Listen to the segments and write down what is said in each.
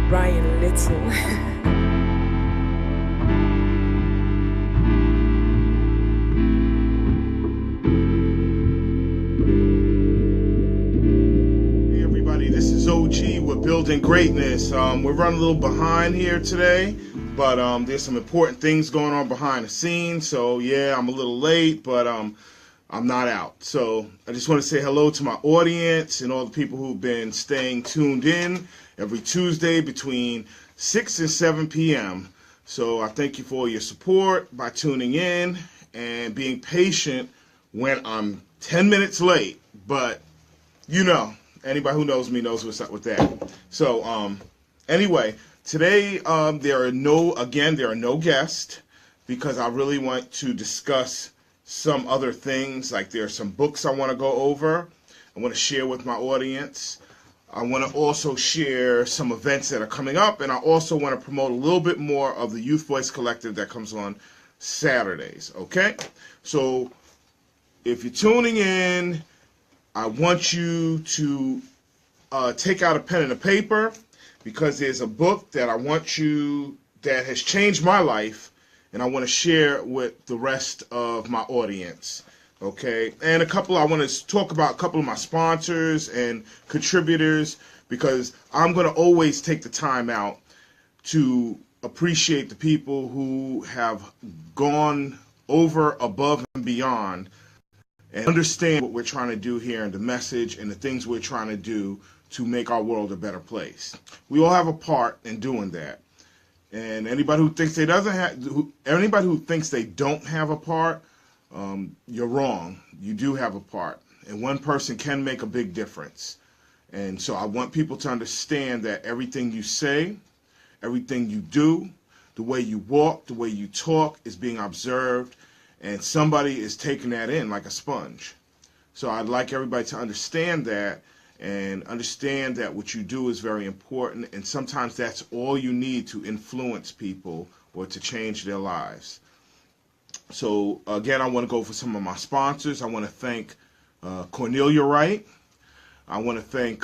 Ryan Little. Hey everybody, this is OG with Building Greatness. We're running a little behind here today, but there's some important things going on behind the scenes. So yeah, I'm a little late, but I'm not out. So I just want to say hello to my audience and all the people who've been staying tuned in every Tuesday between 6 and 7 p.m. So I thank you for all your support by tuning in and being patient when I'm 10 minutes late. But you know, anybody who knows me knows what's up with that. So anyway, today there are no guests because I really want to discuss some other things. Like there are some books I want to go over. I want to share with my audience. I want to also share some events that are coming up, and I also want to promote a little bit more of the Youth Voice Collective that comes on Saturdays. Okay, so if you're tuning in, I want you to take out a pen and a paper because there's a book that that has changed my life, and I want to share with the rest of my audience. Okay, and I want to talk about a couple of my sponsors and contributors because I'm going to always take the time out to appreciate the people who have gone over, above, and beyond and understand what we're trying to do here and the message and the things we're trying to do to make our world a better place. We all have a part in doing that. And anybody who thinks anybody who thinks they don't have a part, you're wrong. You do have a part, and one person can make a big difference. And so I want people to understand that everything you say, everything you do, the way you walk, the way you talk is being observed, and somebody is taking that in like a sponge. So I'd like everybody to understand that and understand that what you do is very important, and sometimes that's all you need to influence people or to change their lives. So again, I want to go for some of my sponsors. I want to thank Cornelia Wright. I want to thank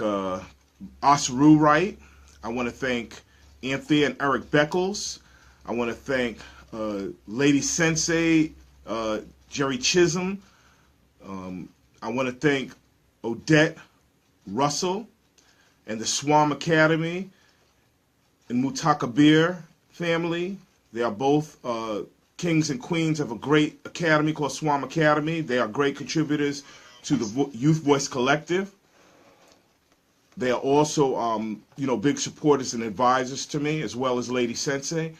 Asaru Wright. I want to thank Anthea and Eric Beckles. I want to thank Lady Sensei, Jerry Chisholm. I want to thank Odette Russell and the Swam Academy and Mutakabir family. They are both kings and queens of a great academy called Swam Academy. They are great contributors to the Youth Voice Collective. They are also, big supporters and advisors to me, as well as Lady Sensei.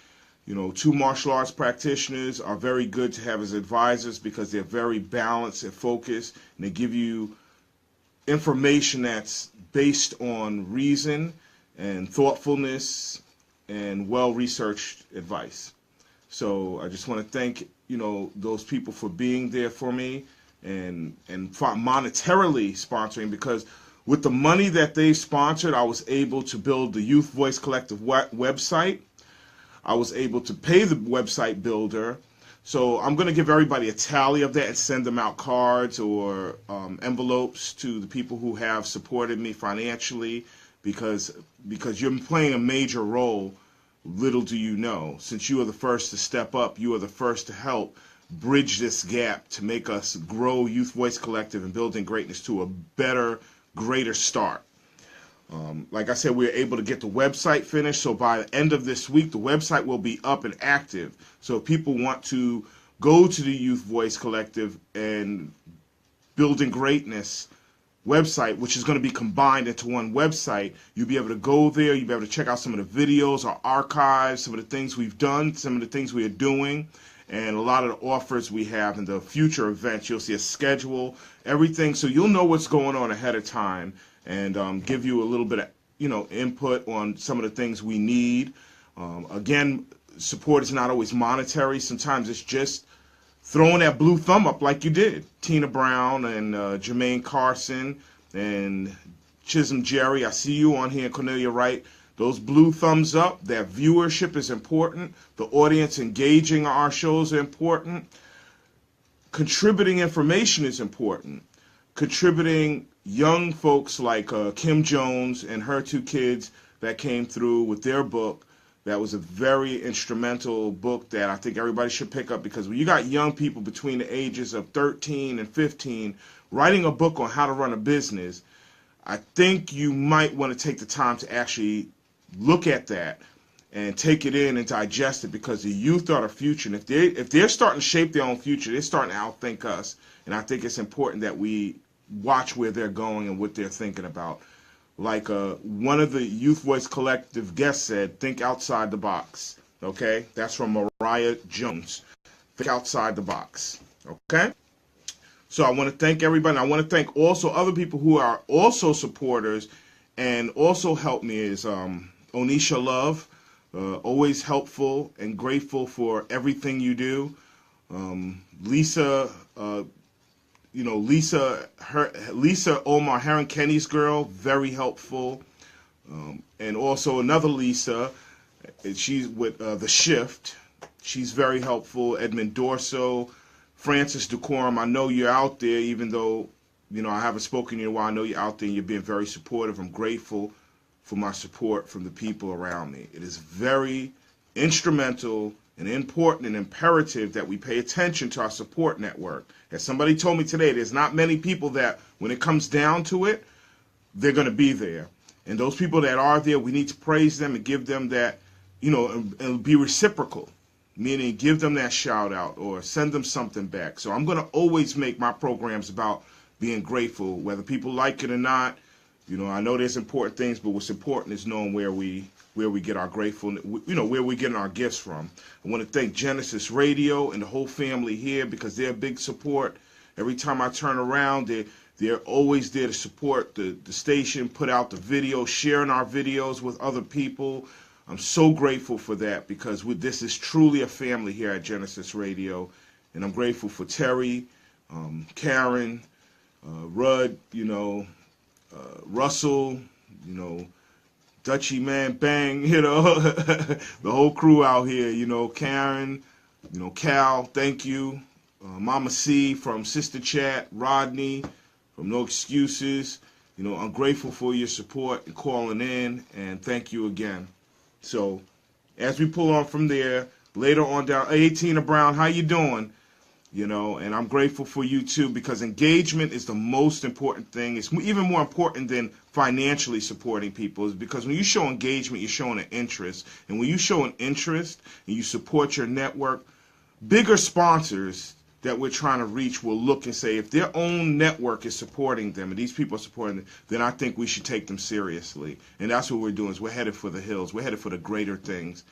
You know, two martial arts practitioners are very good to have as advisors because they're very balanced and focused, and they give you information that's based on reason and thoughtfulness and well-researched advice. So I just want to thank, those people for being there for me and monetarily sponsoring, because with the money that they sponsored, I was able to build the Youth Voice Collective website. I was able to pay the website builder. So I'm going to give everybody a tally of that and send them out cards or envelopes to the people who have supported me financially, because you're playing a major role. Little do you know, since you are the first to step up, you are the first to help bridge this gap to make us grow Youth Voice Collective and Building Greatness to a better, greater start. Like I said, we were able to get the website finished, so by the end of this week, the website will be up and active. So if people want to go to the Youth Voice Collective and Building Greatness website, which is going to be combined into one website, you'll be able to go there, you'll be able to check out some of the videos, our archives, some of the things we've done, some of the things we are doing, and a lot of the offers we have in the future events. You'll see a schedule, everything, so you'll know what's going on ahead of time, and give you a little bit of input on some of the things we need. Again, support is not always monetary. Sometimes it's just throwing that blue thumb up like you did. Tina Brown and Jermaine Carson and Chisholm Jerry, I see you on here, Cornelia Wright. Those blue thumbs up, that viewership is important. The audience engaging our shows are important. Contributing information is important. Contributing young folks like Kim Jones and her two kids that came through with their book. That was a very instrumental book that I think everybody should pick up, because when you got young people between the ages of 13 and 15 writing a book on how to run a business, I think you might want to take the time to actually look at that and take it in and digest it, because the youth are the future. And if they're starting to shape their own future, they're starting to outthink us. And I think it's important that we watch where they're going and what they're thinking about. Like one of the Youth Voice Collective guests said, think outside the box. Okay? That's from Mariah Jones. Think outside the box. Okay? So I want to thank everybody. I want to thank also other people who are also supporters and also help me is Onisha Love. Always helpful and grateful for everything you do. Lisa, Lisa Omar Heron Kenny's girl, very helpful. And also another Lisa, she's with The Shift. She's very helpful. Edmund Dorso, Francis Decorum, I know you're out there, even though, I haven't spoken to you in a while. I know you're out there and you're being very supportive. I'm grateful for my support from the people around me. It is very instrumental and important and imperative that we pay attention to our support network. As somebody told me today, there's not many people that, when it comes down to it, they're going to be there. And those people that are there, we need to praise them and give them that, and be reciprocal, meaning give them that shout out or send them something back. So I'm going to always make my programs about being grateful, whether people like it or not. I know there's important things, but what's important is knowing where we get our gratefulness, where we're getting our gifts from. I want to thank Genesis Radio and the whole family here, because they're a big support. Every time I turn around, they're always there to support the station, put out the video, sharing our videos with other people. I'm so grateful for that, because this is truly a family here at Genesis Radio. And I'm grateful for Terry, Karen, Rudd, Russell, Dutchy Man Bang, the whole crew out here, Karen, Cal, thank you, Mama C from Sister Chat, Rodney from No Excuses. I'm grateful for your support and calling in, and thank you again. So as we pull on from there, later on down, hey, Tina Brown, how you doing? And I'm grateful for you too, because engagement is the most important thing. It's even more important than financially supporting people, is because when you show engagement, you're showing an interest. And when you show an interest and you support your network, bigger sponsors that we're trying to reach will look and say, if their own network is supporting them and these people are supporting them, then I think we should take them seriously. And that's what we're doing, is we're headed for the hills. We're headed for the greater things.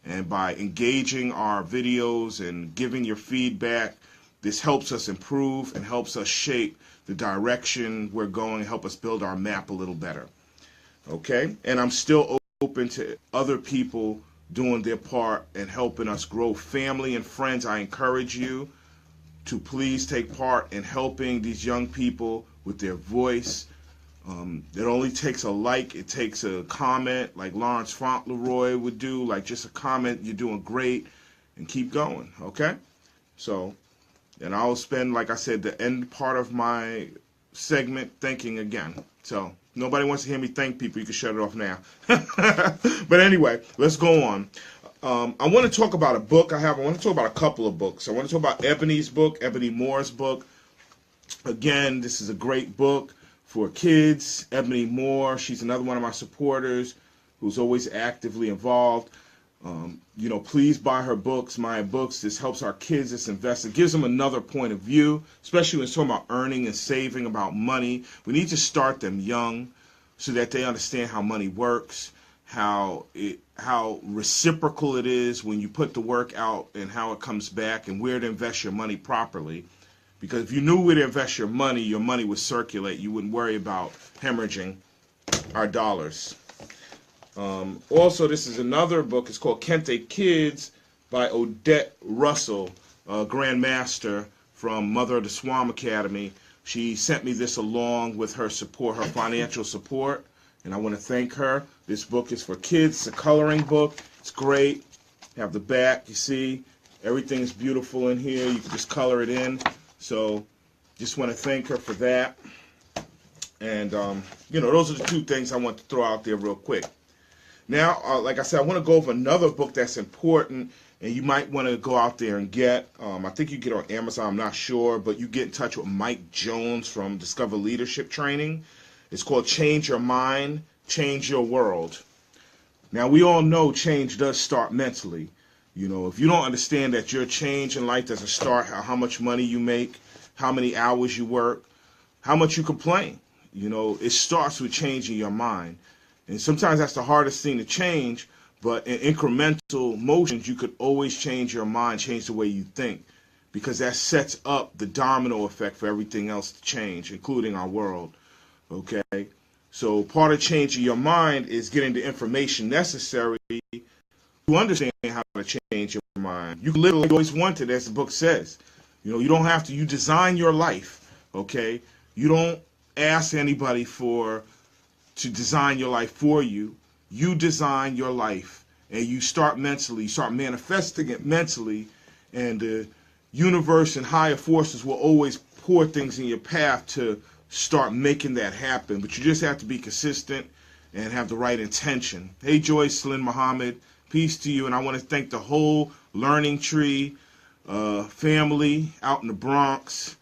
And by engaging our videos and giving your feedback, this helps us improve and helps us shape the direction we're going, help us build our map a little better. Okay? And I'm still open to other people doing their part and helping us grow. Family and friends, I encourage you to please take part in helping these young people with their voice. It only takes a like, it takes a comment, like Lawrence Fauntleroy would do, like just a comment, you're doing great, and keep going, okay? So, and I'll spend, like I said, the end part of my segment thanking again. So, nobody wants to hear me thank people, you can shut it off now. But anyway, let's go on. I want to talk about a book I have. I want to talk about a couple of books. I want to talk about Ebony's book, Ebony Moore's book. Again, this is a great book for kids. Ebony Moore, she's another one of my supporters who's always actively involved. Please buy her books, my books. This helps our kids, this invests. It gives them another point of view, especially when it's talking about earning and saving, about money. We need to start them young so that they understand how money works, how reciprocal it is when you put the work out and how it comes back, and where to invest your money properly. Because if you knew where to invest your money would circulate. You wouldn't worry about hemorrhaging our dollars. Also, this is another book. It's called Kente Kids by Odette Russell, Grandmaster from Mother of the Swam Academy. She sent me this along with her support, her financial support, and I want to thank her. This book is for kids. It's a coloring book. It's great. You have the back, you see. Everything is beautiful in here. You can just color it in. So just want to thank her for that. And, those are the two things I want to throw out there real quick. Now, like I said, I want to go over another book that's important, and you might want to go out there and get. I think you get it on Amazon. I'm not sure, but you get in touch with Mike Jones from Discover Leadership Training. It's called Change Your Mind, Change Your World. Now, we all know change does start mentally. You know, if you don't understand that your change in life doesn't start how much money you make, how many hours you work, how much you complain, you know, it starts with changing your mind. And sometimes that's the hardest thing to change, but in incremental motions, you could always change your mind, change the way you think, because that sets up the domino effect for everything else to change, including our world. Okay? So part of changing your mind is getting the information necessary to understand how to change your mind. You can literally always want it, as the book says. You know, you don't have to. You design your life, okay? You don't ask anybody to design your life for you. You design your life, and you start mentally. You start manifesting it mentally, and the universe and higher forces will always pour things in your path to start making that happen. But you just have to be consistent and have the right intention. Hey, Joyce Lynn Muhammad, peace to you, and I want to thank the whole Learning Tree family out in the Bronx.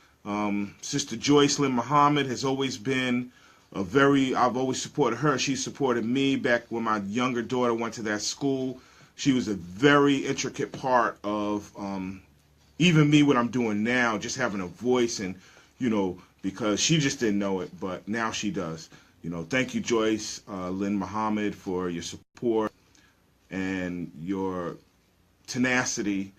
Sister Joyce Lynn Muhammad has always been I've always supported her. She supported me back when my younger daughter went to that school. She was a very intricate part of even me, what I'm doing now, just having a voice, and, you know, because she just didn't know it, but now she does. You know, thank you, Joyce Lynn Muhammad, for your support and your tenacity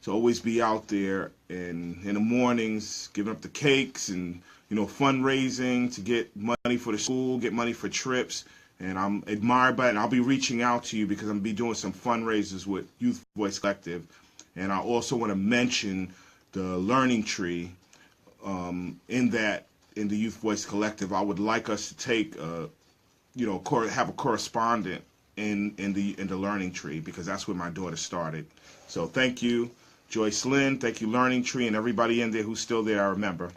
to always be out there and in the mornings giving up the cakes and, you know, fundraising to get money for the school, get money for trips. And I'm admired by it. And I'll be reaching out to you because I'm going to be doing some fundraisers with Youth Voice Collective. And I also want to mention the Learning Tree in the Youth Voice Collective. I would like us to take, you know, have a correspondent in the Learning Tree, because that's where my daughter started. So thank you, Joyce Lynn. Thank you, Learning Tree, and everybody in there who's still there, I remember.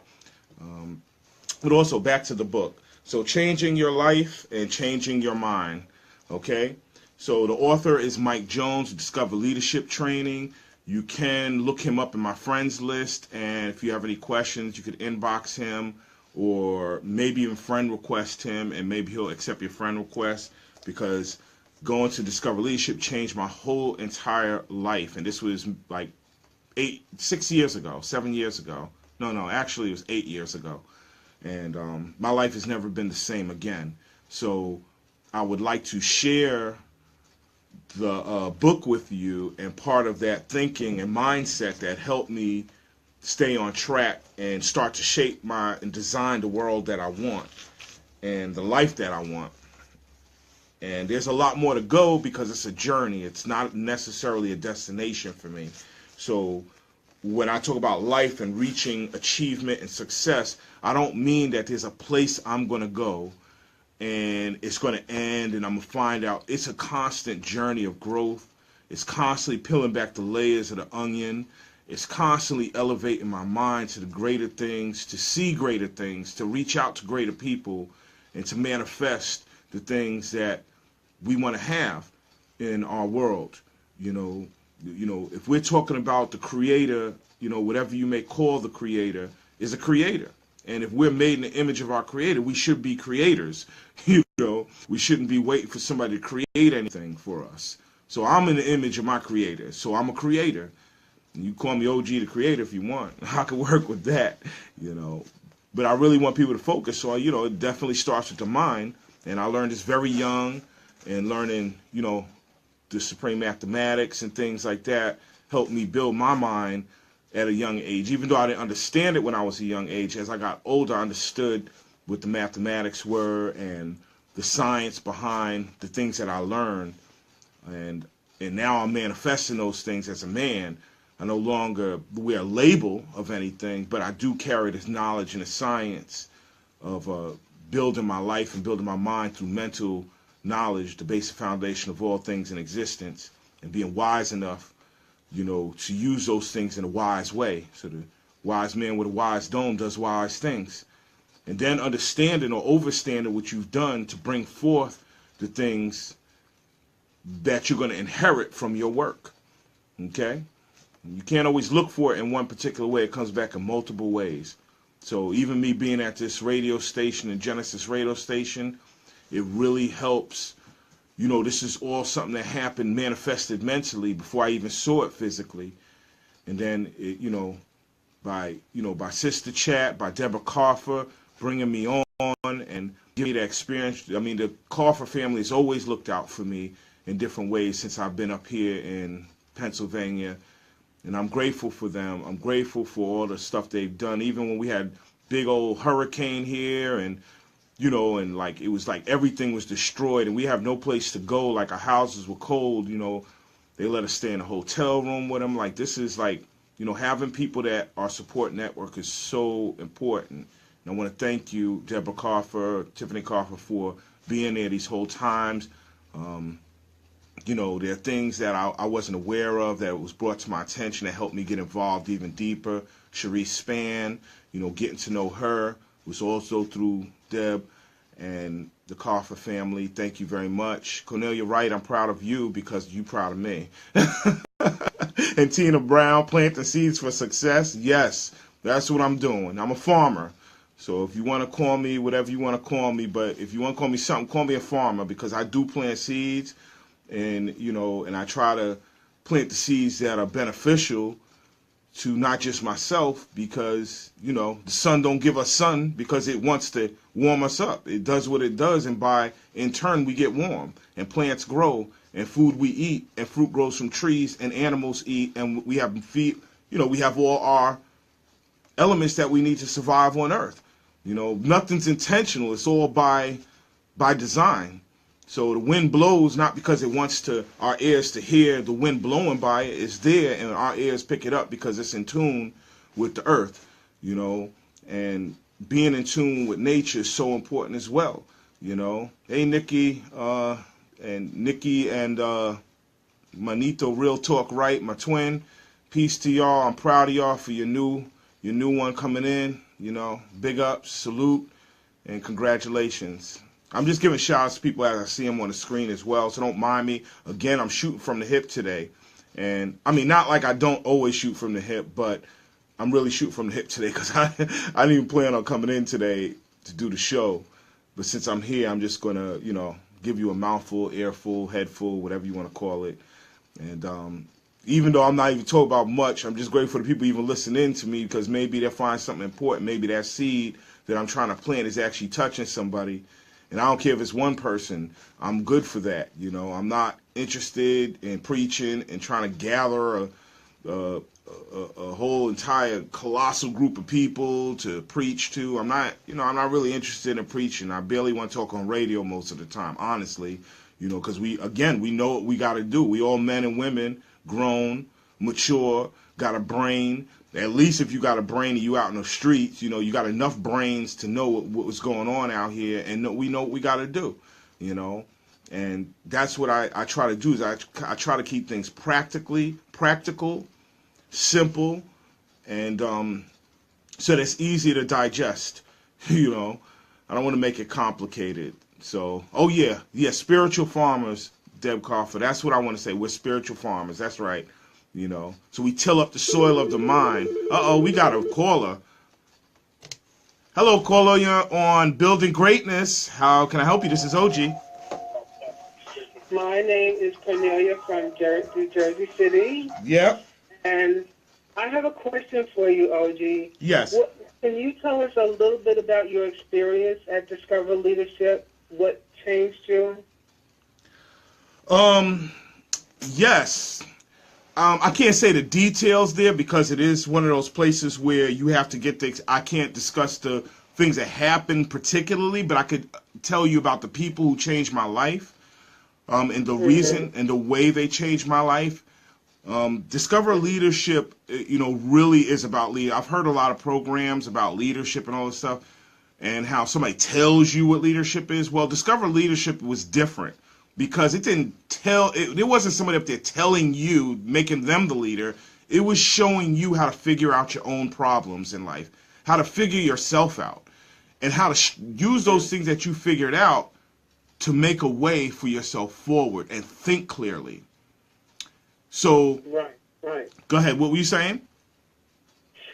But also, back to the book. So changing your life and changing your mind, okay? So the author is Mike Jones, Discover Leadership Training. You can look him up in my friends list, and if you have any questions, you could inbox him or maybe even friend request him, and maybe he'll accept your friend request, because going to Discover Leadership changed my whole entire life. And this was like 7 years ago. No, actually it was 8 years ago. And my life has never been the same again. So I would like to share the book with you, and part of that thinking and mindset that helped me stay on track and start to shape and design the world that I want and the life that I want. And there's a lot more to go, because it's a journey. It's not necessarily a destination for me. So when I talk about life and reaching achievement and success, I don't mean that there's a place I'm going to go and it's going to end and I'm going to find out. It's a constant journey of growth. It's constantly peeling back the layers of the onion. It's constantly elevating my mind to the greater things, to see greater things, to reach out to greater people, and to manifest the things that we want to have in our world. You know, if we're talking about the creator, you know, whatever you may call the creator is a creator. And if we're made in the image of our creator, we should be creators. You know, we shouldn't be waiting for somebody to create anything for us. So I'm in the image of my creator. So I'm a creator. You call me OG the creator if you want. I can work with that, you know. But I really want people to focus on, you know, it definitely starts with the mind. And I learned this very young, and learning, you know, the supreme mathematics and things like that helped me build my mind at a young age. Even though I didn't understand it when I was a young age, as I got older, I understood what the mathematics were and the science behind the things that I learned. And now I'm manifesting those things as a man. I no longer wear a label of anything, but I do carry this knowledge and the science of building my life and building my mind through mental knowledge, the basic foundation of all things in existence, and being wise enough, you know, to use those things in a wise way. So the wise man with a wise dome does wise things. And then understanding or overstanding what you've done to bring forth the things that you're going to inherit from your work. Okay? You can't always look for it in one particular way. It comes back in multiple ways. So even me being at this radio station, the Genesis radio station, it really helps. You know, this is all something that happened, manifested mentally before I even saw it physically. And then, by Sister Chat, by Deborah Carfer, bringing me on and giving me that experience. I mean, the Carfer family has always looked out for me in different ways since I've been up here in Pennsylvania. And I'm grateful for them. I'm grateful for all the stuff they've done. Even when we had big old hurricane here and, and like it was like everything was destroyed and we have no place to go. Like our houses were cold, they let us stay in a hotel room with them. Like this is like, having people that our support network is so important. And I want to thank you, Deborah Carfer, Tiffany Carfer, for being there these whole times. There are things that I wasn't aware of that was brought to my attention that helped me get involved even deeper. Cherise Spann, getting to know her was also through Deb and the Carfer family. Thank you very much. Cornelia Wright, I'm proud of you because you're proud of me. And Tina Brown, planting seeds for success. Yes, that's what I'm doing. I'm a farmer. So if you want to call me whatever you want to call me, but if you want to call me something, call me a farmer because I do plant seeds. And, and I try to plant the seeds that are beneficial to not just myself because, the sun don't give us sun because it wants to warm us up. It does what it does, and in turn, we get warm, and plants grow, and food we eat, and fruit grows from trees, and animals eat, and we have we have all our elements that we need to survive on Earth. Nothing's intentional. It's all by design. So the wind blows not because it wants our ears to hear the wind blowing by it. It's there, and our ears pick it up because it's in tune with the earth, and being in tune with nature is so important as well, Hey, Nikki and Manito Real Talk Right, my twin. Peace to y'all. I'm proud of y'all for your new one coming in, big ups, salute, and congratulations. I'm just giving shout outs to people as I see them on the screen as well, so don't mind me. Again, I'm shooting from the hip today. And, I mean, not like I don't always shoot from the hip, but I'm really shooting from the hip today because I didn't even plan on coming in today to do the show. But since I'm here, I'm just going to, give you a mouthful, earful, headful, whatever you want to call it. And even though I'm not even talking about much, I'm just grateful for the people even listening to me because maybe they'll find something important. Maybe that seed that I'm trying to plant is actually touching somebody. And I don't care if it's one person, I'm good for that. I'm not interested in preaching and trying to gather a whole entire colossal group of people to preach to. I'm not really interested in preaching. I barely want to talk on radio most of the time, honestly, because we know what we got to do. We all men and women, grown, mature, got a brain. At least if you got a brain and you out in the streets, you got enough brains to know what was going on out here, and we know what we got to do, and that's what I try to do is I try to keep things practical, simple, and so that it's easier to digest, I don't want to make it complicated. So, spiritual farmers, Deb Carfer, that's what I want to say. We're spiritual farmers, that's right. So we till up the soil of the mind. We got a caller. Hello, caller. You're on Building Greatness. How can I help you? This is OG. My name is Cornelia from New Jersey City. Yep. And I have a question for you, OG. Yes. Can you tell us a little bit about your experience at Discover Leadership? What changed you? Yes. I can't say the details there because it is one of those places where you have to get things. I can't discuss the things that happened particularly, but I could tell you about the people who changed my life, and the reason and the way they changed my life. Discover Leadership, really is about leadership. I've heard a lot of programs about leadership and all this stuff and how somebody tells you what leadership is. Well, Discover Leadership was different. Because it wasn't somebody up there telling you, making them the leader. It was showing you how to figure out your own problems in life, how to figure yourself out, and how to use those things that you figured out to make a way for yourself forward and think clearly. So, right. Go ahead. What were you saying?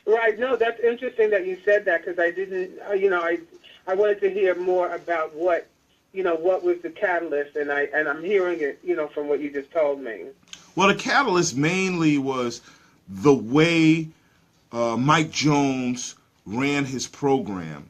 Right. No, that's interesting that you said that, because I didn't, I wanted to hear more about what was the catalyst, and I'm hearing it, from what you just told me. Well, the catalyst mainly was the way Mike Jones ran his program,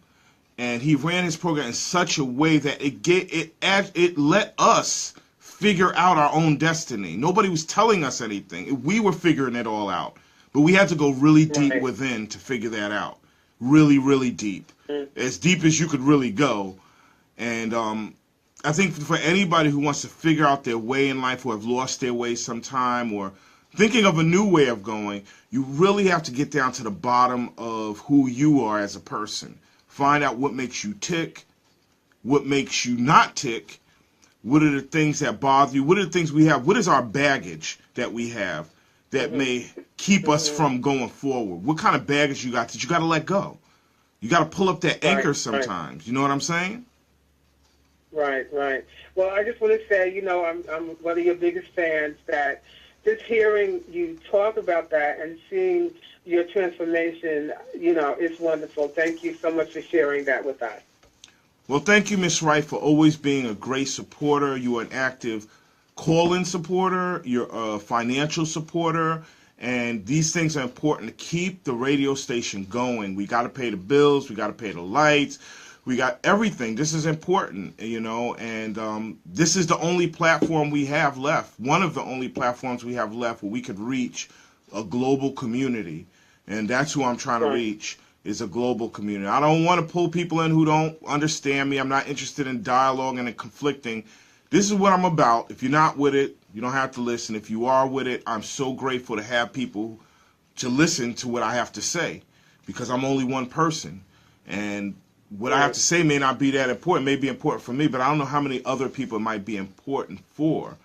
and he ran his program in such a way that it let us figure out our own destiny. Nobody was telling us anything. We were figuring it all out, but we had to go really deep within to figure that out. Really, really deep, as deep as you could really go. And I think for anybody who wants to figure out their way in life, who have lost their way sometime, or thinking of a new way of going, you really have to get down to the bottom of who you are as a person. Find out what makes you tick, what makes you not tick, what are the things that bother you, what are the things we have, what is our baggage that we have that may keep us from going forward. What kind of baggage you got that you got to let go? You got to pull up that anchor sometimes. Right. You know what I'm saying? Right. Well, I just want to say, I'm one of your biggest fans, that just hearing you talk about that and seeing your transformation, is wonderful. Thank you so much for sharing that with us. Well, thank you, Ms. Wright, for always being a great supporter. You are an active call-in supporter. You're a financial supporter. And these things are important to keep the radio station going. We got to pay the bills. We got to pay the lights. We got everything. This is important, and this is the only platform we have left, one of the only platforms we have left where we could reach a global community, and that's who I'm trying to reach, is a global community. I don't want to pull people in who don't understand me. I'm not interested in dialogue and in conflicting. This is what I'm about. If you're not with it, you don't have to listen. If you are with it, I'm so grateful to have people to listen to what I have to say, because I'm only one person, and what I have to say may not be that important. It may be important for me, but I don't know how many other people it might be important for.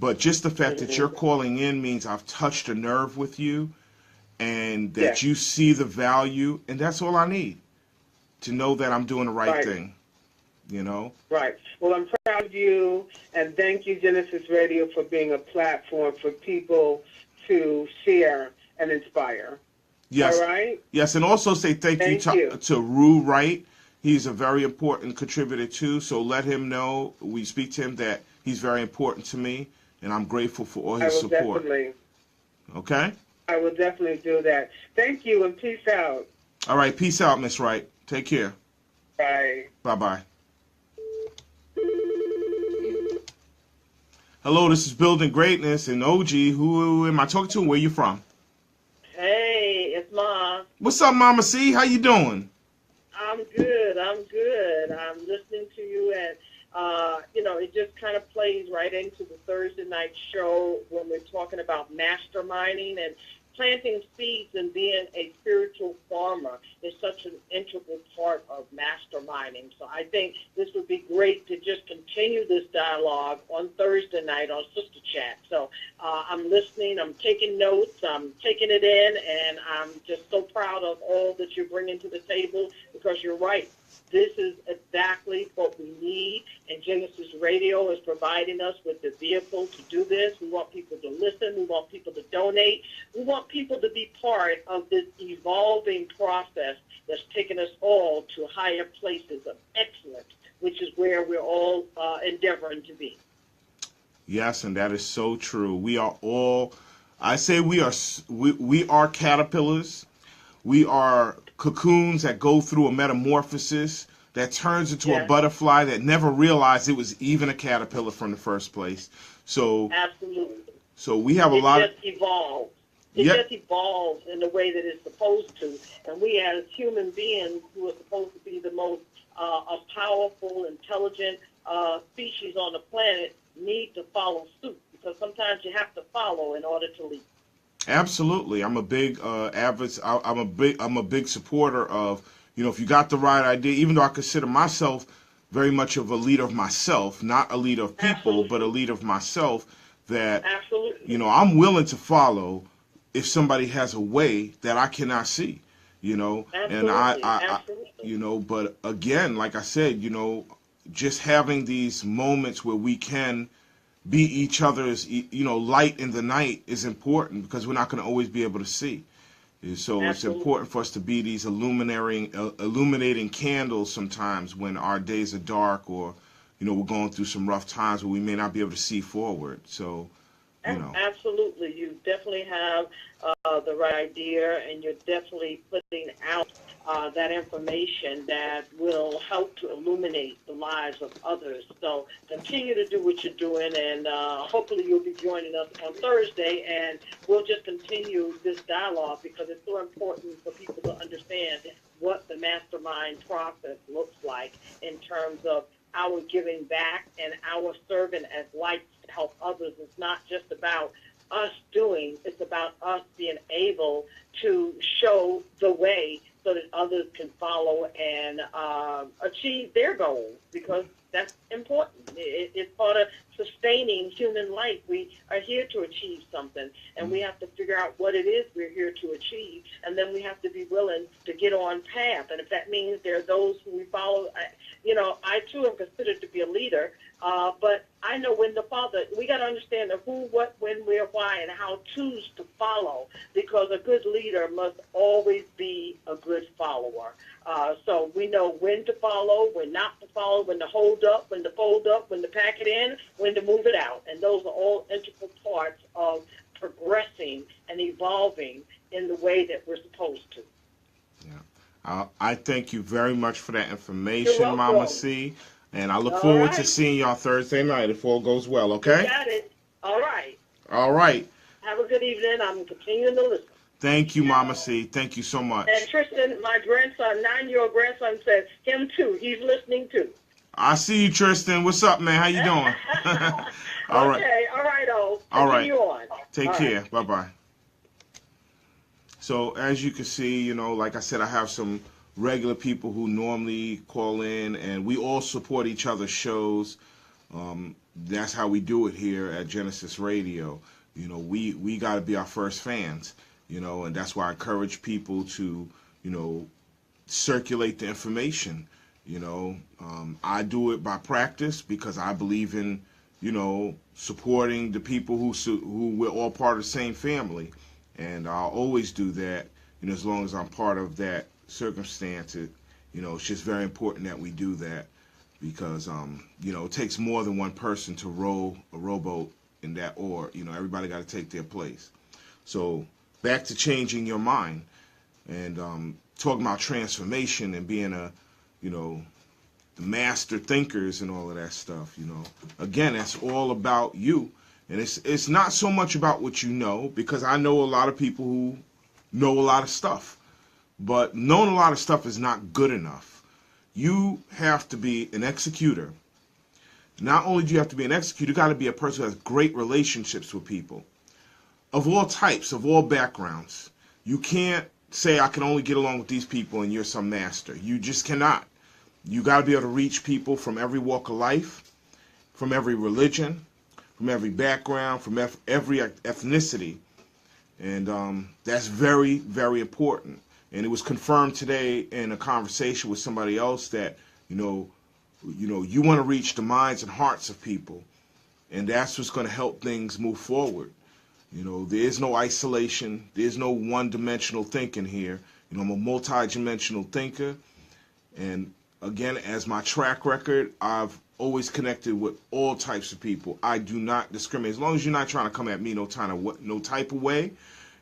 But just the fact that you're calling in means I've touched a nerve with you, and that you see the value, and that's all I need, to know that I'm doing the right thing, Right. Well, I'm proud of you, and thank you, Genesis Radio, for being a platform for people to share and inspire. Yes. All right? Yes, and also say thank you to Rue Wright. He's a very important contributor, too, so let him know, we speak to him, that he's very important to me, and I'm grateful for all his support. Definitely. Okay? I will definitely do that. Thank you, and peace out. All right, peace out, Miss Wright. Take care. Bye. Bye-bye. Hello, this is Building Greatness, and OG, who am I talking to, and where you from? Hey, it's Mom. What's up, Mama C? How you doing? I'm good. I'm listening to you, and it just kind of plays right into the Thursday night show when we're talking about masterminding and planting seeds and being a spiritual farmer is such an integral part of masterminding. So I think this would be great to just continue this dialogue on Thursday night on Sister Chat. So I'm listening, I'm taking notes, I'm taking it in, and I'm just so proud of all that you're bringing to the table, because you're right. This is exactly what we need, and Genesis Radio is providing us with the vehicle to do this. We want people to listen. We want people to donate. We want people to be part of this evolving process that's taking us all to higher places of excellence, which is where we're all endeavoring to be. Yes, and that is so true. We are all, I say we are caterpillars. We are cocoons that go through a metamorphosis that turns into a butterfly that never realized it was even a caterpillar from the first place. So absolutely. So we have a lot of... It just evolves. It just evolves in the way that it's supposed to. And we as human beings, who are supposed to be the most powerful, intelligent species on the planet, need to follow suit, because sometimes you have to follow in order to lead. Absolutely. I'm a big I'm a big supporter of, if you got the right idea, even though I consider myself very much of a leader of myself, not a leader of people, but a leader of myself, that, I'm willing to follow if somebody has a way that I cannot see, and but again, like I said, just having these moments where we can be each other's, light in the night is important because we're not going to always be able to see. So Absolutely. it's important for us to be these illuminating candles sometimes when our days are dark or, we're going through some rough times where we may not be able to see forward. So, Absolutely. You definitely have the right idea, and you're definitely putting out that information that will help to illuminate the lives of others. So continue to do what you're doing, and hopefully you'll be joining us on Thursday, and we'll just continue this dialogue because it's so important for people to understand what the mastermind process looks like in terms of our giving back and our serving as lights to help others. It's not just about us doing, it's about us being able to show the way so that others can follow and achieve their goals, because that's important. It's part of sustaining human life. We are here to achieve something, and we have to figure out what it is we're here to achieve, and then we have to be willing to get on path. And if that means there are those who we follow, I too am considered to be a leader, but I know when to follow. We got to understand the who, what, when, where, why, and how to's to follow, because a good leader must always be a good follower. So we know when to follow, when not to follow, when to hold up, when to fold up, when to pack it in, when to move it out. And those are all integral parts of progressing and evolving in the way that we're supposed to. Yeah. I thank you very much for that information, Mama C. And I look All forward right. to seeing you on Thursday night if all goes well, okay? You got it. All right. All right. Have a good evening. I'm continuing to listen. Thank you, Mama C. Thank you so much. And Tristan, my grandson, 9-year-old grandson, says him too. He's listening too. I see you, Tristan. What's up, man? How you doing? All right. Okay. All right, O. All right. Continue on. Take All care. right. Bye-bye. So as you can see, like I said, I have some regular people who normally call in, and we all support each other's shows. That's how we do it here at Genesis Radio. We got to be our first fans, and that's why I encourage people to, circulate the information. I do it by practice because I believe in, supporting the people who we're all part of the same family. And I'll always do that, as long as I'm part of that circumstance. It's just very important that we do that because, it takes more than one person to row a rowboat in that oar. Everybody got to take their place. So back to changing your mind and talking about transformation and being the master thinkers and all of that stuff. Again, that's all about you. And it's not so much about what you know, because I know a lot of people who know a lot of stuff. But knowing a lot of stuff is not good enough. You have to be an executor. Not only do you have to be an executor, you got to be a person who has great relationships with people of all types, of all backgrounds. You can't say, I can only get along with these people and you're some master. You just cannot. You got to be able to reach people from every walk of life, from every religion, from every background, from every ethnicity. And that's very, very important. And it was confirmed today in a conversation with somebody else that, you want to reach the minds and hearts of people. And that's what's going to help things move forward. There is no isolation. There's no one-dimensional thinking here. I'm a multi-dimensional thinker. And again, as my track record, I've always connected with all types of people. I do not discriminate. As long as you're not trying to come at me no type of way,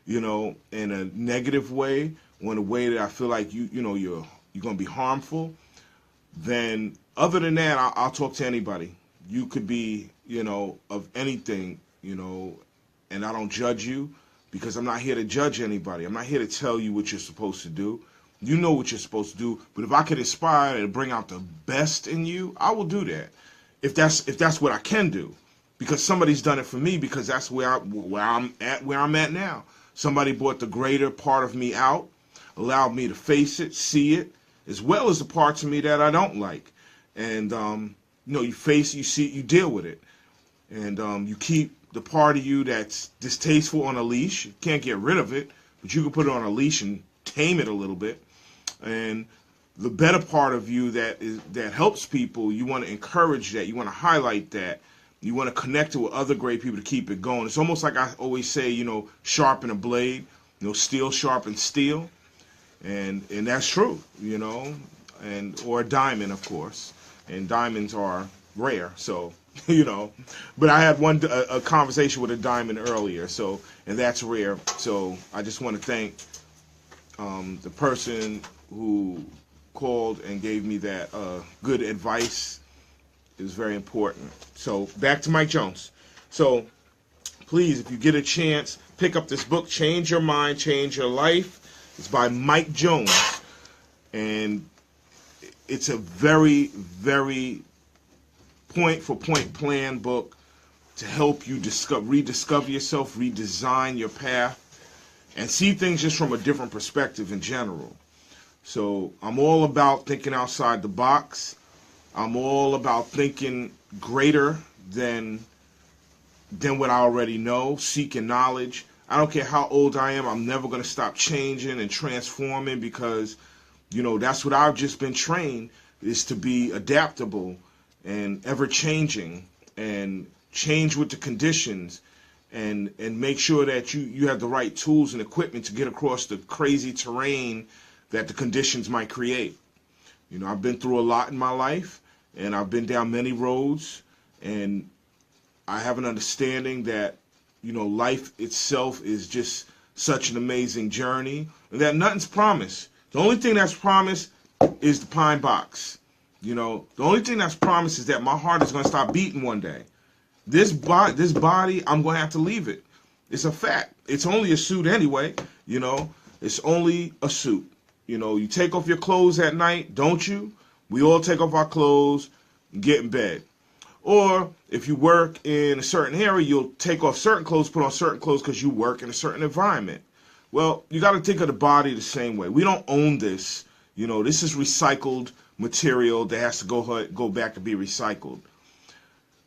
in a negative way, or in a way that I feel like you're going to be harmful, then other than that, I'll talk to anybody. You could be, of anything, and I don't judge you because I'm not here to judge anybody. I'm not here to tell you what you're supposed to do. You know what you're supposed to do, but if I could inspire and bring out the best in you, I will do that. If that's what I can do, because somebody's done it for me, because that's where I'm at now. Somebody brought the greater part of me out, allowed me to face it, see it, as well as the parts of me that I don't like. And you face it, you see it, you deal with it, and you keep the part of you that's distasteful on a leash. You can't get rid of it, but you can put it on a leash and tame it a little bit. And the better part of you that helps people, you want to encourage that. You want to highlight that. You want to connect it with other great people to keep it going. It's almost like I always say, sharpen a blade, steel sharpens steel. And that's true, or a diamond, of course. And diamonds are rare, so, But I had a conversation with a diamond earlier, and that's rare. So I just want to thank the person who called and gave me that good advice. Is very important. So back to Mike Jones. So please, if you get a chance, pick up this book, Change Your Mind, Change Your Life. It's by Mike Jones. And it's a very, very point-for-point plan book to help you rediscover yourself, redesign your path, and see things just from a different perspective in general. So I'm all about thinking outside the box. I'm all about thinking greater than what I already know, seeking knowledge. I don't care how old I am, I'm never going to stop changing and transforming because, that's what I've just been trained, is to be adaptable and ever-changing and change with the conditions and make sure that you have the right tools and equipment to get across the crazy terrain that the conditions might create. I've been through a lot in my life, and I've been down many roads, and I have an understanding that, life itself is just such an amazing journey, and that nothing's promised. The only thing that's promised is the pine box. The only thing that's promised is that my heart is going to stop beating one day. This body, I'm going to have to leave it. It's a fact. It's only a suit anyway, It's only a suit. You take off your clothes at night, don't you? We all take off our clothes and get in bed. Or if you work in a certain area, you'll take off certain clothes, put on certain clothes because you work in a certain environment. Well, you got to think of the body the same way. We don't own this. This is recycled material that has to go back and be recycled.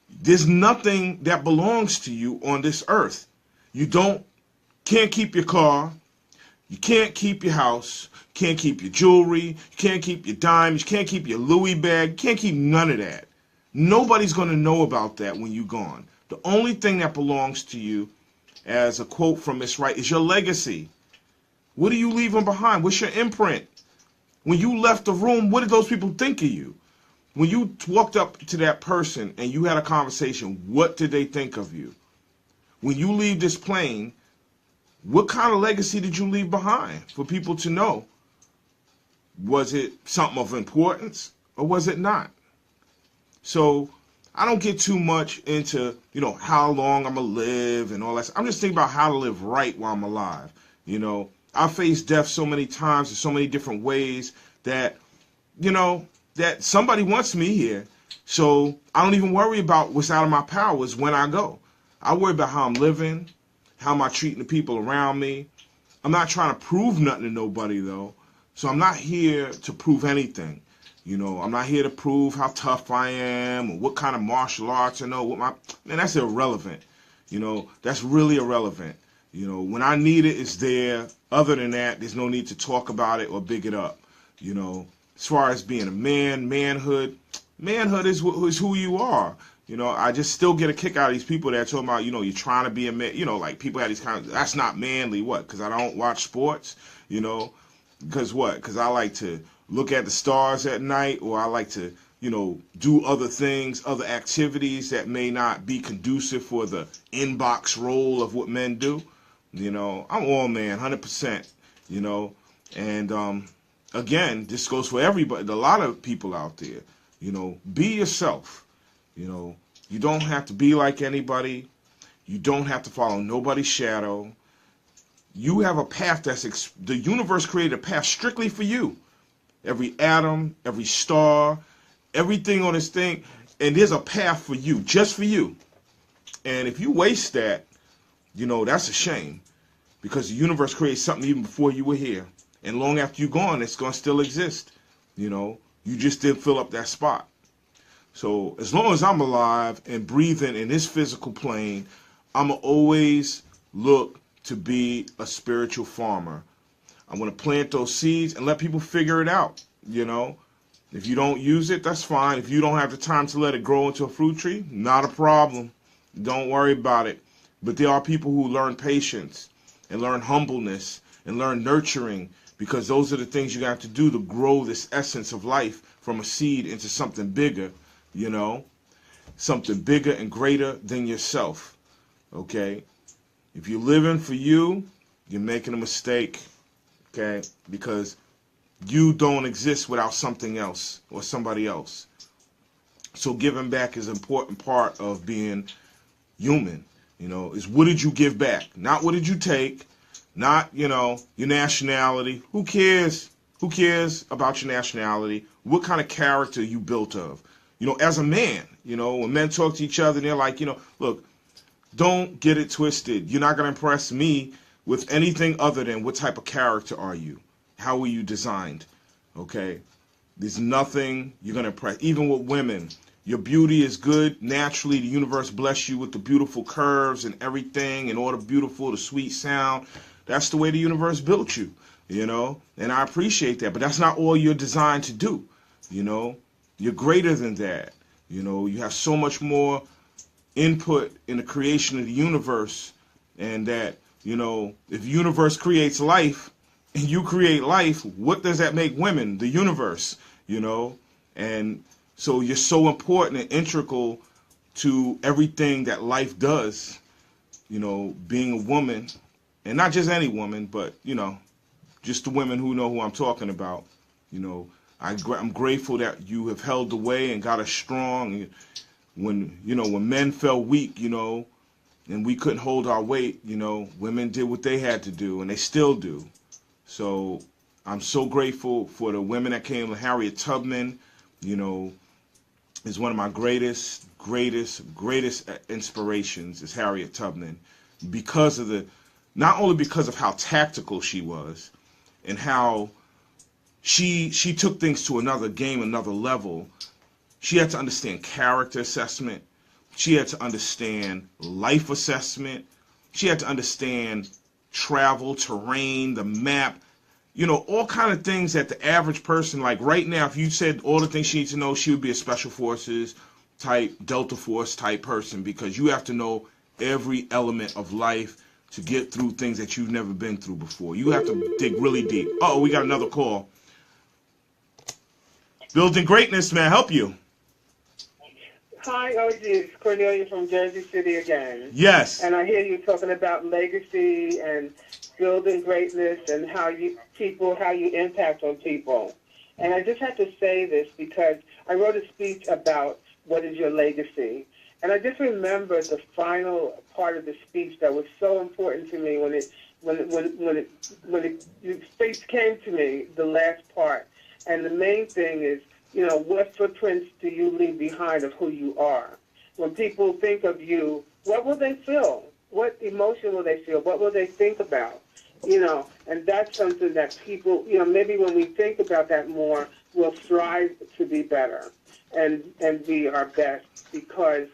There's nothing that belongs to you on this earth. You can't keep your car. You can't keep your house. You can't keep your jewelry. You can't keep your diamonds. You can't keep your Louis bag. You can't keep none of that. Nobody's going to know about that when you're gone. The only thing that belongs to you, as a quote from Miss Wright, is your legacy. What are you leaving behind? What's your imprint? When you left the room, what did those people think of you? When you walked up to that person and you had a conversation, what did they think of you? When you leave this plane, what kind of legacy did you leave behind for people to know? Was it something of importance or was it not? So I don't get too much into, how long I'm going to live and all that. I'm just thinking about how to live right while I'm alive. I faced death so many times in so many different ways that, that somebody wants me here. So I don't even worry about what's out of my powers when I go. I worry about how I'm living, how am I treating the people around me. I'm not trying to prove nothing to nobody, though. So I'm not here to prove anything. I'm not here to prove how tough I am or what kind of martial arts I know. Man, that's irrelevant. That's really irrelevant. When I need it, it's there. Other than that, there's no need to talk about it or big it up. As far as being a man, manhood is who you are. I just still get a kick out of these people that are talking about, you're trying to be a man. Like people have these kind of, that's not manly. What? Because I don't watch sports, Because what? Because I like to look at the stars at night, or I like to, do other things, other activities that may not be conducive for the inbox role of what men do. I'm all man, 100%, and again, this goes for everybody, a lot of people out there, be yourself, you don't have to be like anybody, you don't have to follow nobody's shadow. You have a path the universe created a path strictly for you. Every atom, every star, everything on this thing, and there's a path for you, just for you. And if you waste that, that's a shame, because the universe created something even before you were here. And long after you're gone, it's going to still exist. You just didn't fill up that spot. So as long as I'm alive and breathing in this physical plane, I'm going to always look to be a spiritual farmer. I'm going to plant those seeds and let people figure it out. you know. If you don't use it, that's fine. If you don't have the time to let it grow into a fruit tree, not a problem. Don't worry about it. But there are people who learn patience and learn humbleness and learn nurturing, because those are the things you got to do to grow this essence of life from a seed into something bigger, you know, something bigger and greater than yourself, okay? If you're living for you, you're making a mistake, okay? Because you don't exist without something else or somebody else. So giving back is an important part of being human, you know, is what did you give back? Not what did you take, not, you know, your nationality. Who cares? Who cares about your nationality? What kind of character you built of? You know, as a man, you know, when men talk to each other, they're like, you know, look, don't get it twisted. You're not going to impress me with anything other than what type of character are you? How were you designed? Okay? There's nothing you're going to impress. Even with women, your beauty is good. Naturally, the universe bless you with the beautiful curves and everything and all the beautiful, the sweet sound. That's the way the universe built you, you know? And I appreciate that. But that's not all you're designed to do, you know? You're greater than that. You know, you have so much more input in the creation of the universe, and that, you know, if the universe creates life and you create life, what does that make women? The universe, you know? And so you're so important and integral to everything that life does, you know, being a woman, and not just any woman, but, you know, just the women who know who I'm talking about. You know, I'm grateful that you have held the way and got us strong. When, you know, when men fell weak, you know, and we couldn't hold our weight, you know, women did what they had to do, and they still do. So I'm so grateful for the women that came. Harriet Tubman, you know, is one of my greatest inspirations, is Harriet Tubman, because of not only because of how tactical she was and how she took things to another game, another level. She had to understand character assessment. She had to understand life assessment. She had to understand travel, terrain, the map, you know, all kind of things that the average person, like right now, if you said all the things she needs to know, she would be a special forces type, Delta Force type person, because you have to know every element of life to get through things that you've never been through before. You have to dig really deep. Uh-oh, we got another call. Building Greatness, may I help you? Hi, OG. It's Cornelia from Jersey City again. Yes. And I hear you talking about legacy and building greatness and how you impact on people. And I just have to say this because I wrote a speech about what is your legacy. And I just remember the final part of the speech that was so important to me when the speech came to me, the last part. And the main thing is, you know, what footprints do you leave behind of who you are? When people think of you, what will they feel? What emotion will they feel? What will they think about? You know, and that's something that people, you know, maybe when we think about that more, we'll strive to be better and be our best, because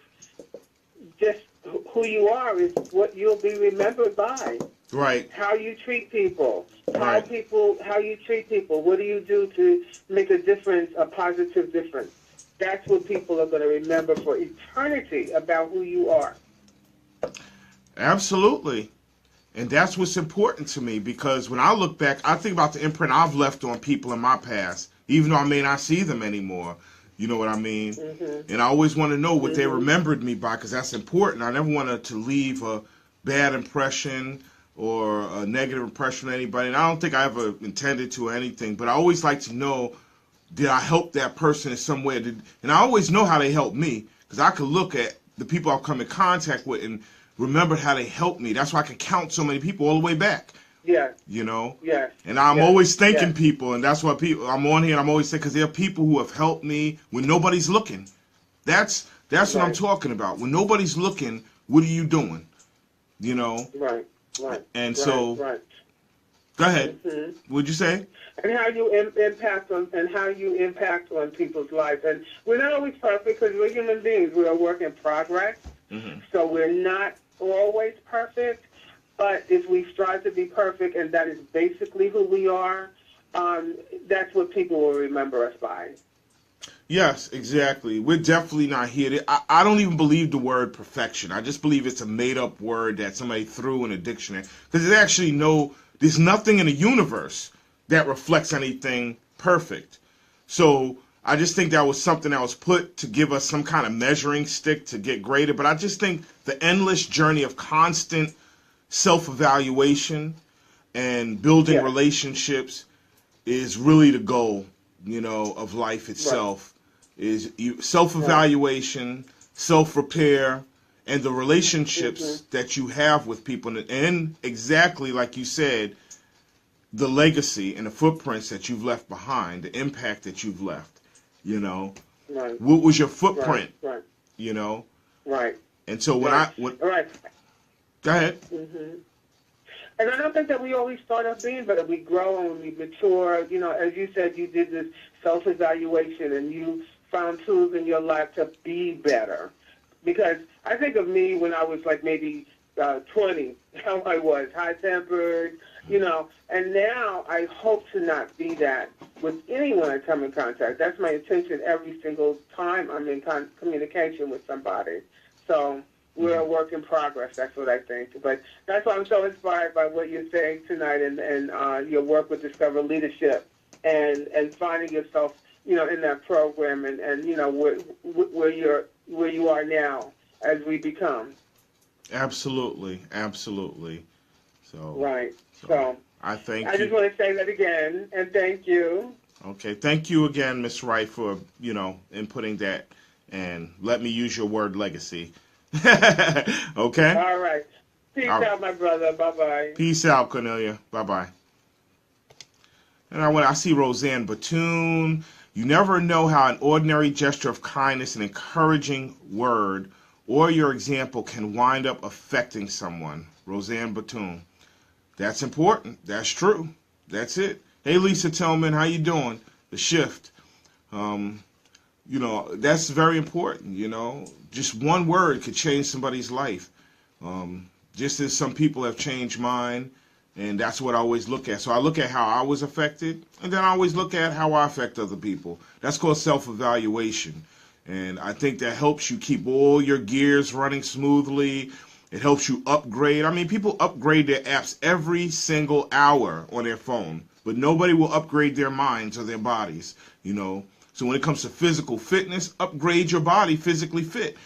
just who you are is what you'll be remembered by. Right. How you treat people, how Right. you treat people. What do you do to make a difference, a positive difference? That's what people are going to remember for eternity about who you are. Absolutely. And that's what's important to me, because when I look back, I think about the imprint I've left on people in my past, even though I may not see them anymore. You know what I mean? Mm-hmm. And I always want to know what they remembered me by, because that's important. I never wanted to leave a bad impression or a negative impression on anybody. And I don't think I ever intended to or anything, but I always like to know, did I help that person in some way? And I always know how they helped me, because I could look at the people I've come in contact with and remember how they helped me. That's why I can count so many people all the way back. Yeah. You know? Yeah. And I'm always thanking people, and that's why I'm on here, and I'm always saying, because there are people who have helped me when nobody's looking. That's what I'm talking about. When nobody's looking, what are you doing? You know? Right. And so, go ahead. Mm-hmm. What'd you say? And how you impact on people's lives. And we're not always perfect, because we're human beings. We're a work in progress. Mm-hmm. So we're not always perfect. But if we strive to be perfect, and that is basically who we are, that's what people will remember us by. Yes, exactly. We're definitely not here I don't even believe the word perfection. I just believe it's a made-up word that somebody threw in a dictionary. Because there's nothing in the universe that reflects anything perfect. So I just think that was something that was put to give us some kind of measuring stick to get graded. But I just think the endless journey of constant self-evaluation and building relationships is really the goal, of life itself. Is self-evaluation, self-repair, and the relationships that you have with people. And exactly like you said, the legacy and the footprints that you've left behind, the impact that you've left, Right. What was your footprint, Right. Right. And so Right. Go ahead. Mm-hmm. And I don't think that we always start off being better. We grow and we mature. As you said, you did this self-evaluation and you found tools in your life to be better. Because I think of me when I was like maybe 20, how I was, high-tempered, and now I hope to not be that with anyone I come in contact. That's my intention every single time I'm in communication with somebody. So we're a work in progress. That's what I think. But that's why I'm so inspired by what you're saying tonight and your work with Discover Leadership and finding yourself, in that program and where you are now as we become. Absolutely. So right. So I thank you. I just want to say that again and thank you. Okay. Thank you again, Ms. Wright, for inputting that and let me use your word legacy. Okay? All right. Peace out, my brother. Bye-bye. Peace out, Cornelia. Bye-bye. And I see Roseanne Batoon. You never know how an ordinary gesture of kindness, an encouraging word, or your example can wind up affecting someone. Roseanne Batoon. That's important. That's true. That's it. Hey, Lisa Tillman, how you doing? The shift. That's very important, Just one word could change somebody's life. Just as some people have changed mine, and that's what I always look at. So I look at how I was affected, and then I always look at how I affect other people. That's called self-evaluation. And I think that helps you keep all your gears running smoothly. It helps you upgrade. I mean, people upgrade their apps every single hour on their phone, but nobody will upgrade their minds or their bodies, So when it comes to physical fitness, upgrade your body physically fit.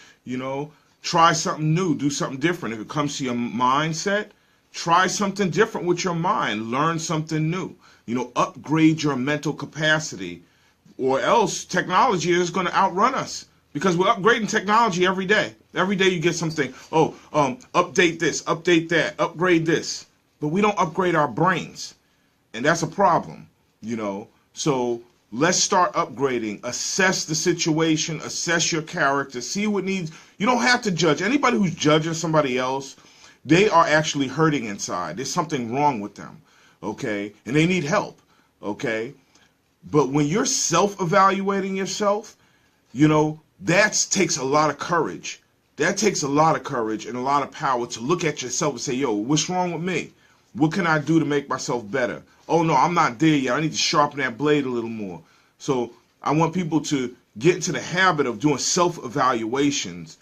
Try something new, do something different. If it comes to your mindset, try something different with your mind. Learn something new. Upgrade your mental capacity, or else technology is going to outrun us because we're upgrading technology every day. Every day you get something. Update this, update that, upgrade this. But we don't upgrade our brains, and that's a problem. So let's start upgrading. Assess the situation. Assess your character. See what needs. You don't have to judge. Anybody who's judging somebody else, they are actually hurting inside. There's something wrong with them, okay? And they need help, okay? But when you're self-evaluating yourself, that takes a lot of courage. That takes a lot of courage and a lot of power to look at yourself and say, yo, what's wrong with me? What can I do to make myself better? Oh, no, I'm not there yet. I need to sharpen that blade a little more. So I want people to get into the habit of doing self-evaluations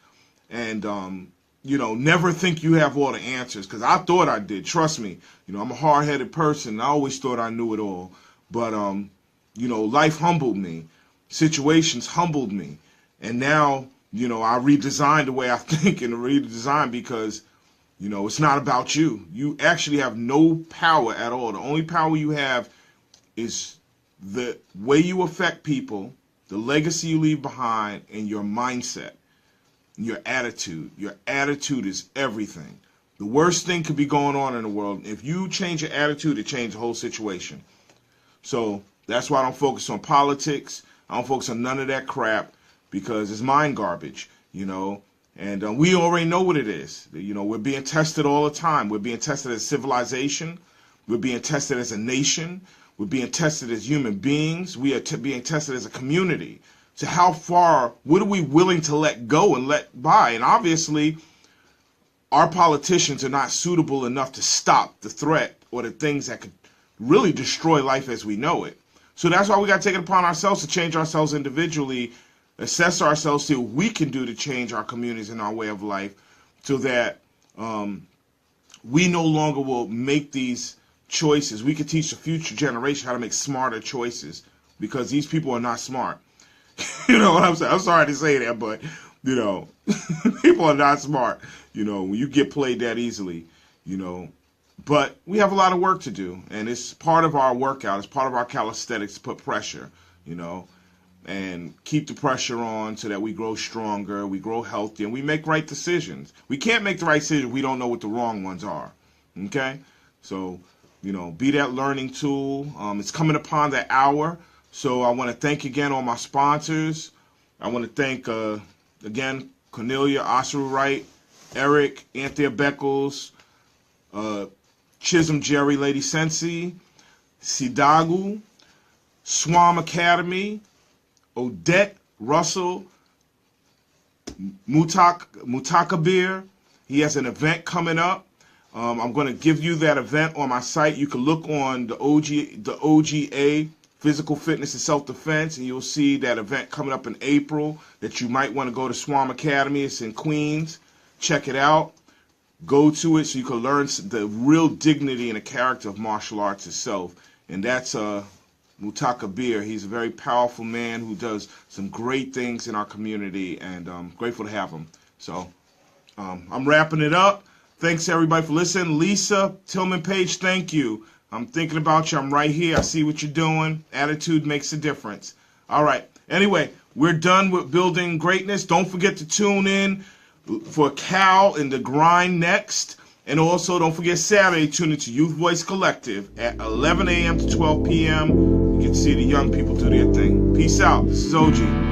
and, never think you have all the answers, because I thought I did. Trust me. I'm a hard-headed person. I always thought I knew it all. But, life humbled me. Situations humbled me. And now, I redesigned the way I think and redesign because, it's not about you. You actually have no power at all. The only power you have is the way you affect people, the legacy you leave behind, and your mindset, your attitude. Your attitude is everything. The worst thing could be going on in the world. If you change your attitude, it changes the whole situation. So that's why I don't focus on politics. I don't focus on none of that crap because it's mind garbage, And we already know what it is. We're being tested all the time. We're being tested as civilization. We're being tested as a nation. We're being tested as human beings. We are being tested as a community. So how far, what are we willing to let go and let by? And obviously, our politicians are not suitable enough to stop the threat or the things that could really destroy life as we know it. So that's why we got to take it upon ourselves to change ourselves individually, assess ourselves, see what we can do to change our communities and our way of life, so that we no longer will make these choices. We can teach the future generation how to make smarter choices, because these people are not smart. You know what I'm saying? I'm sorry to say that, but, you know, people are not smart, you know, when you get played that easily, you know. But we have a lot of work to do, and it's part of our workout. It's part of our calisthenics to put pressure, you know, and keep the pressure on so that we grow stronger, we grow healthy, and we make right decisions. We can't make the right decision if we don't know what the wrong ones are, okay? So, you know, be that learning tool. It's coming upon that hour, so I want to thank again all my sponsors. I want to thank, again, Cornelia, Osru Wright, Eric, Anthea Beckles, Chisholm Jerry Lady Sensi, Sidagu, Swam Academy, Odette Russell, Mutakabir. He has an event coming up. I'm going to give you that event on my site. You can look on the OGA, Physical Fitness and Self-Defense, and you'll see that event coming up in April that you might want to go to Swam Academy. It's in Queens. Check it out. Go to it so you can learn the real dignity and the character of martial arts itself. And that's Mutakabir. He's a very powerful man who does some great things in our community, and I'm grateful to have him. So I'm wrapping it up. Thanks, everybody, for listening. Lisa Tillman Page, thank you. I'm thinking about you. I'm right here. I see what you're doing. Attitude makes a difference. All right. Anyway, we're done with Building Greatness. Don't forget to tune in for Cal and the Grind next. And also, don't forget Saturday, tune into Youth Voice Collective at 11 a.m. to 12 p.m. You get to see the young people do their thing. Peace out. This is OG.